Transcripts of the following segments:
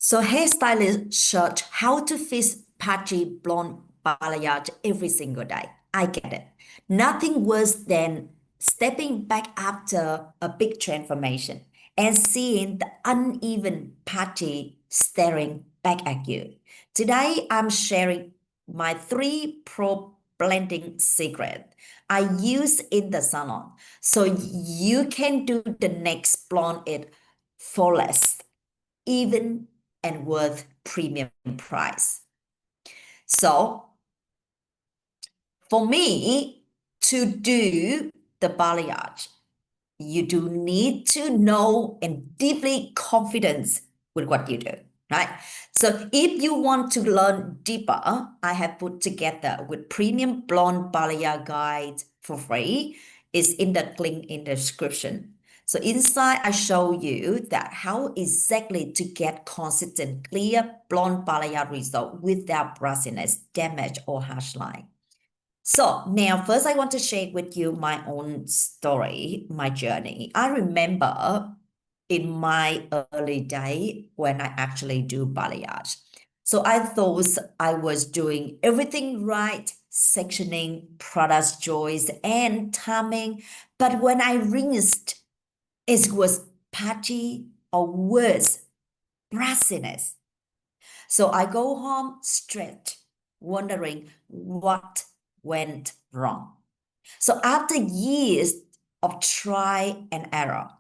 So hairstylists search how to fix patchy blonde balayage every single day. I get it. Nothing worse than stepping back after a big transformation and seeing the uneven patchy staring back at you. Today, I'm sharing my 3 pro blending secret I use in the salon so you can do the next blonde it flawless, even and worth premium price. So for me to do the balayage, you do need to know and deeply confidence with what you do, right? So if you want to learn deeper, I have put together with premium blonde balayage guide for free. It's in the link in the description. So inside, I show you that how exactly to get consistent, clear blonde balayage result without brassiness, damage, or harsh line. So now, first, I want to share with you my own story, my journey. I remember in my early day when I actually do balayage. So I thought I was doing everything right, sectioning, product choice, and timing. But when I rinsed, it was patchy or worse, brassiness. So I go home straight, wondering what went wrong. So after years of try and error,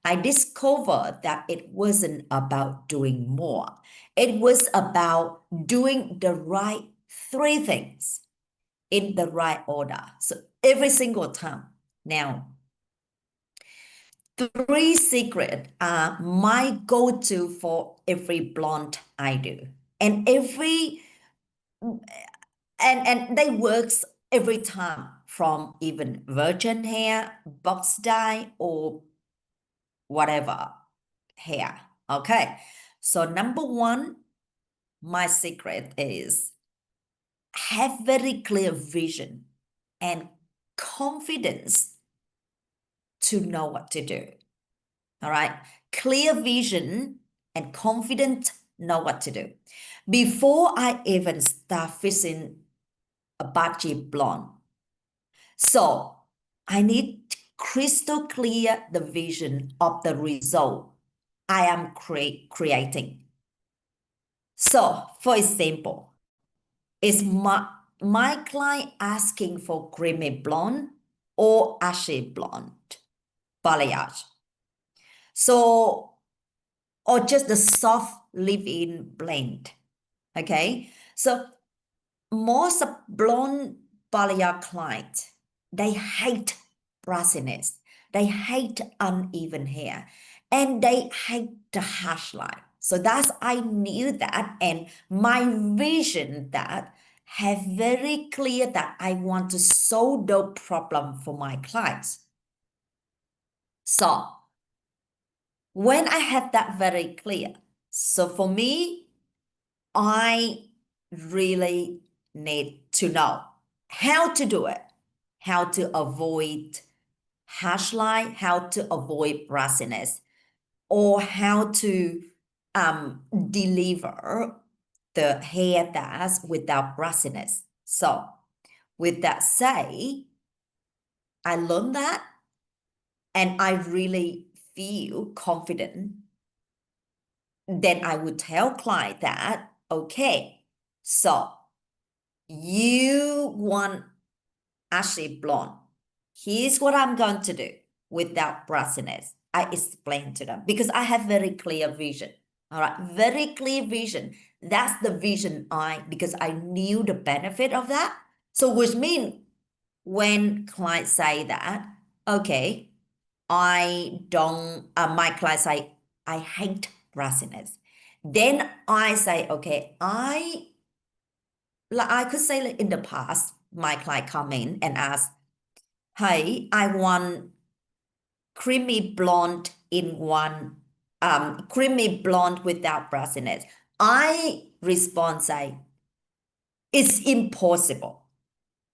I discovered that it wasn't about doing more. It was about doing the right 3 things in the right order. So every single time. Now, 3 secrets are my go-to for every blonde I do. And they works every time from even virgin hair, box dye, or whatever hair. Okay. So number one, my secret is have very clear vision and confidence to know what to do. All right. Clear vision and confident know what to do. Before I even start fixing a patchy blonde, so I need crystal clear the vision of the result I am creating. So for example, is my client asking for creamy blonde or ashy blonde balayage? So, or just the soft leave-in blend. Okay. So most of blonde balayage clients, they hate brassiness, they hate uneven hair, and they hate the harsh line. So that's I knew that, and my vision that have very clear that I want to solve the problem for my clients. So when I have that very clear, so for me, I really need to know how to do it, how to avoid harsh line, how to avoid brassiness, or how to deliver the hair that's without brassiness. So with that say, I learned that and I really feel confident. Then I would tell client that, okay, so you want ashy blonde. Here's what I'm going to do without brassiness. I explain to them because I have very clear vision. All right, very clear vision. That's the vision because I knew the benefit of that. So which means when clients say that, okay, I don't, my clients say, I hate brassiness. Then I say, okay, I could say like in the past, my client come in and ask, hey, I want creamy blonde in one, creamy blonde without brassiness. I respond say, it's impossible.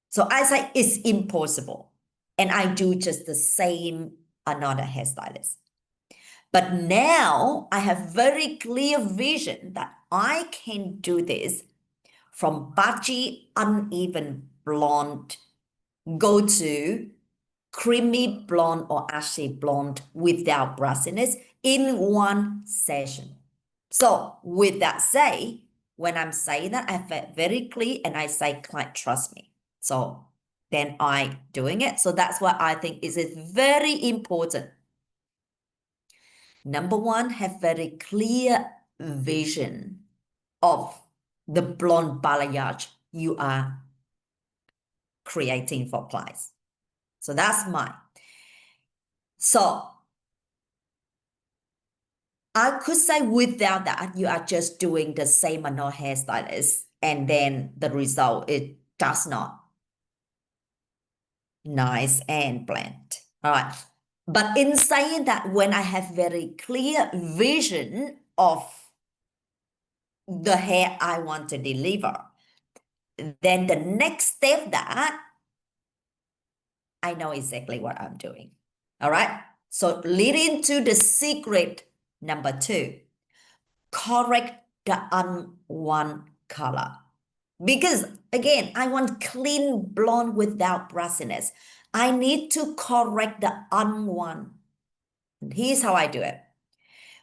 So I say it's impossible. And I do just the same another hairstylist. But now I have very clear vision that I can do this from patchy, uneven blonde, go to creamy blonde or ashy blonde without brassiness in one session. So with that say, when I'm saying that, I feel very clear and I say, client, trust me. So then I doing it. So that's why I think is very important. Number one, have very clear vision of the blonde balayage you are creating for clients. So that's mine. So I could say without that, you are just doing the same and no hairstylist, and then the result, it does not nice and blend. All right. But in saying that, when I have very clear vision of the hair I want to deliver, then the next step that I know exactly what I'm doing. All right. So leading to the secret number two, correct the unwanted color. Because again, I want clean blonde without brassiness. I need to correct the unwanted. Here's how I do it.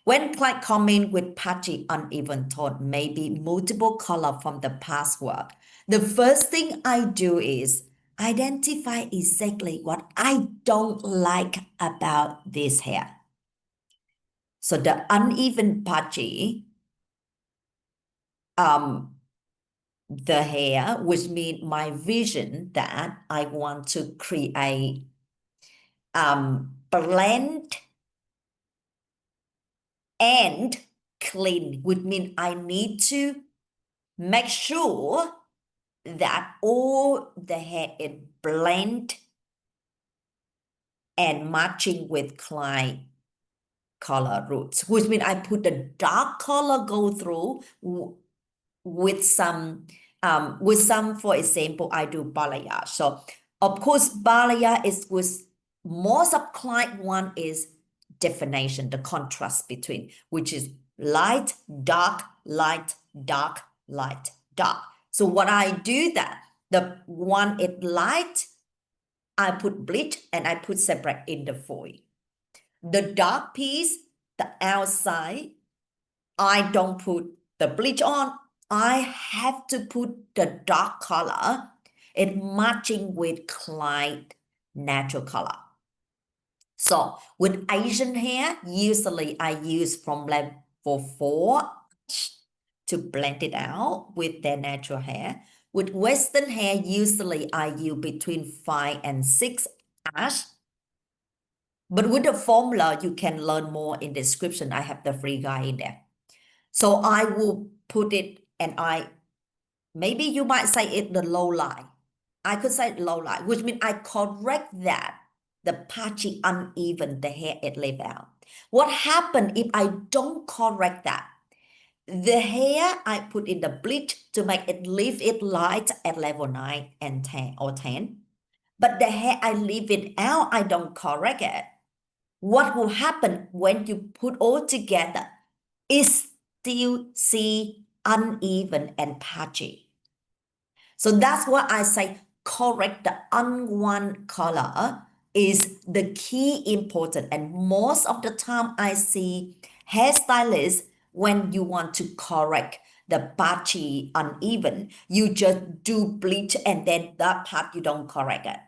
When client comment with patchy uneven tone, maybe multiple color from the past work, the first thing I do is identify exactly what I don't like about this hair. So the uneven patchy, the hair, which means my vision that I want to create blend and clean, which means I need to make sure that all the hair is blend and matching with client color roots, which means I put the dark color go through with some, for example, I do balayage. So of course, balayage is with most of client one is definition, the contrast between, which is light, dark, light, dark, light, dark. So what I do that, the one it light, I put bleach and I put separate in the foil. The dark piece, the outside, I don't put the bleach on. I have to put the dark color. It matching with client natural color. So with Asian hair, usually I use from level 4 to blend it out with their natural hair. With Western hair, usually I use between 5 and 6 ash. But with the formula, you can learn more in the description. I have the free guide in there. So I will put it, and maybe you might say it the low line. I could say low line, which means I correct that, the patchy uneven, the hair it leave out. What happened if I don't correct that? The hair I put in the bleach to make it leave it light at level 9 and 10 or 10. But the hair I leave it out, I don't correct it. What will happen when you put all together is still see uneven and patchy. So that's why I say correct the unwanted color is the key important. And most of the time I see hairstylists, when you want to correct the patchy uneven, you just do bleach and then that part you don't correct it.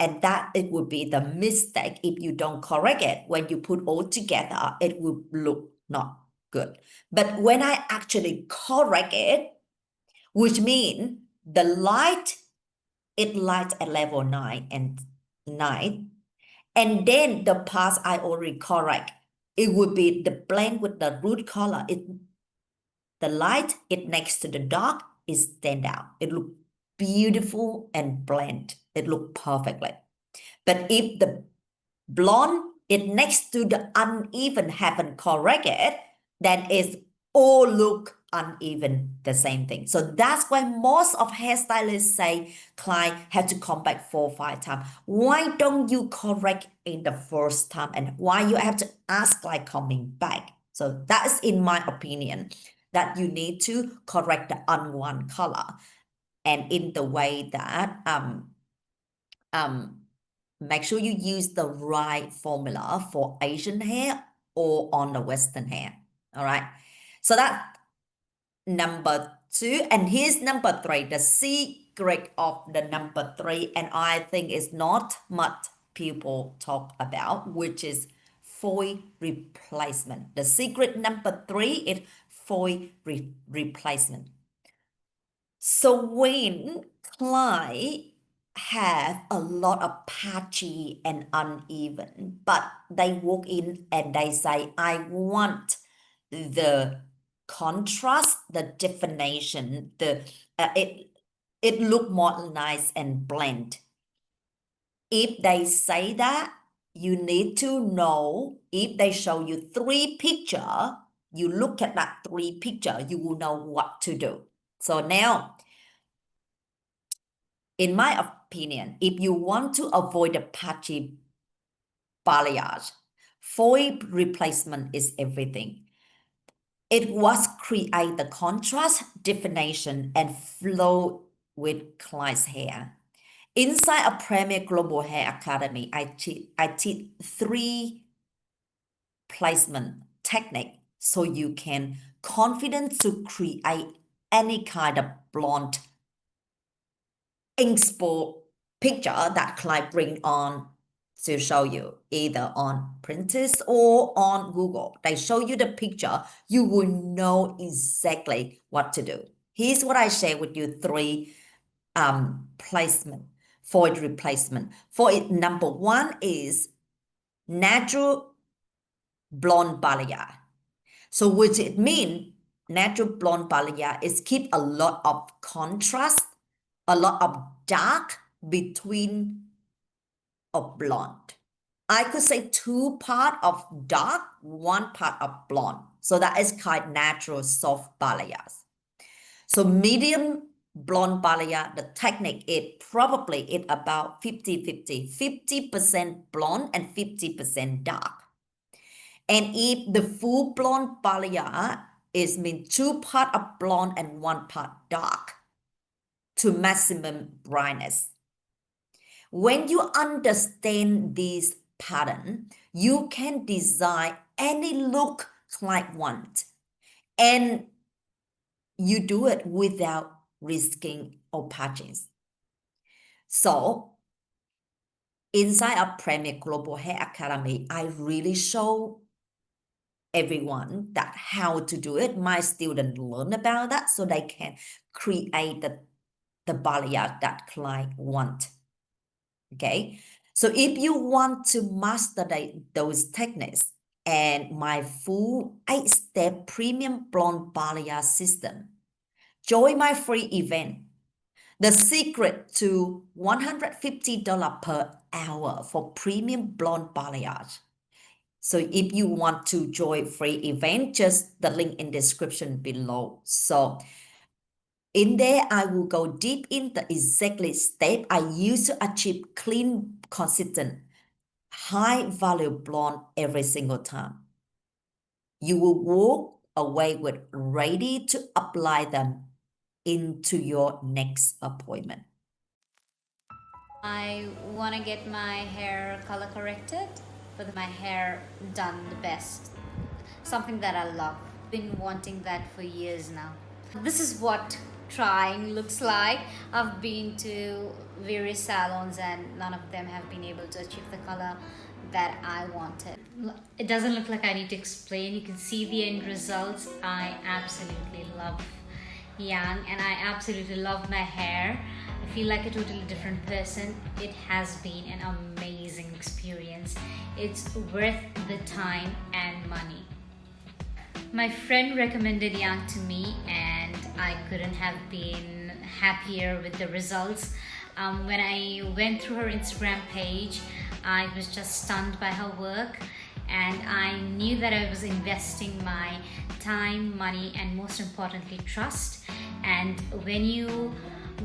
And that it would be the mistake if you don't correct it. When you put all together, it will look not good. But when I actually correct it, which means the light, it lights at level 9 and 9. And then the parts I already correct, it would be the blend with the root color. The light, it next to the dark, is stand out. It look beautiful and blend. It look perfectly. But if the blonde is next to the uneven haven't corrected, then it's all look uneven, the same thing. So that's why most of hairstylists say client have to come back 4 or 5 times. Why don't you correct in the first time, and why you have to ask like coming back? So that's in my opinion that you need to correct the unwanted color, and in the way that make sure you use the right formula for Asian hair or on the Western hair. All right. So that number 2. And here's number 3, the secret of the number 3. And I think it's not much people talk about, which is foil replacement. The secret number 3 is foil replacement. So when client have a lot of patchy and uneven, but they walk in and they say, I want the contrast, the definition, it look more nice and blend. If they say that, you need to know, if they show you 3 picture, you look at that 3 picture, you will know what to do. So now, in my opinion, if you want to avoid the patchy balayage, foil replacement is everything. It was create the contrast, definition, and flow with client's hair. Inside a Premier Global Hair Academy, I teach 3 placement technique so you can confident to create any kind of blonde inspo picture that client bring on to show you, either on Pinterest or on Google. They show you the picture, you will know exactly what to do. Here's what I share with you: 3 placement, foil replacement. For it, number 1 is natural blonde balayage. So which it mean natural blonde balayage is keep a lot of contrast, a lot of dark between a blonde. I could say 2 part of dark, 1 part of blonde. So that is kind natural soft balayage. So medium blonde balayage, the technique is probably it about 50-50, 50% blonde and 50% dark. And if the full blonde balayage is mean 2 part of blonde and 1 part dark to maximum brightness. When you understand this pattern, you can design any look client want, and you do it without risking opaqueness. So inside our Premier Global Hair Academy, I really show everyone that how to do it. My students learn about that so they can create the balayage that client want. Okay, so if you want to master those techniques and my full 8-step premium blonde balayage system, join my free event, The Secret to $150 per hour for premium blonde balayage. So if you want to join free event, just the link in description below. So in there, I will go deep in the exactly step I use to achieve clean, consistent, high value blonde every single time. You will walk away with ready to apply them into your next appointment. I want to get my hair color corrected, with my hair done the best. Something that I love. Been wanting that for years now. This is what trying looks like. I've been to various salons and none of them have been able to achieve the color that I wanted. It doesn't look like I need to explain. You can see the end results. I absolutely love Yang and I absolutely love my hair. I feel like a totally different person. It has been an amazing experience. It's worth the time and money. My friend recommended Yang to me and I couldn't have been happier with the results. When I went through her Instagram page, I was just stunned by her work and I knew that I was investing my time, money, and most importantly, trust. And when you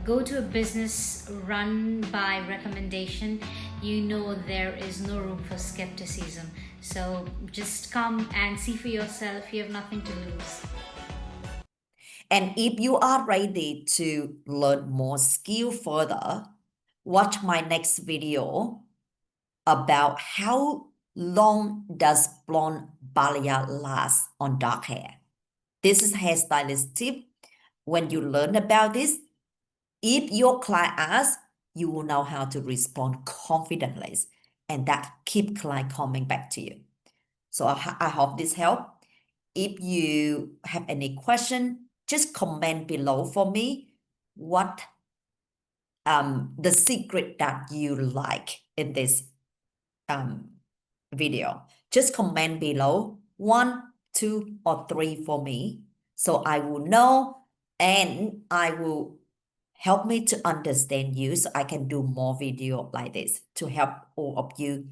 go to a business run by recommendation, you know there is no room for skepticism. So just come and see for yourself. You have nothing to lose. And if you are ready to learn more skill further, watch my next video about how long does blonde balayage last on dark hair. This is hairstylist tip. When you learn about this, if your client asks, you will know how to respond confidently, and that keep client coming back to you. So I hope this helped. If you have any question, just comment below for me what the secret that you like in this video. Just comment below 1, 2, or 3 for me, so I will know and I will help me to understand you, so I can do more video like this to help all of you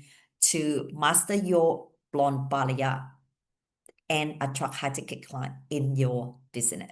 to master your blonde balayage and attract high ticket client in your business.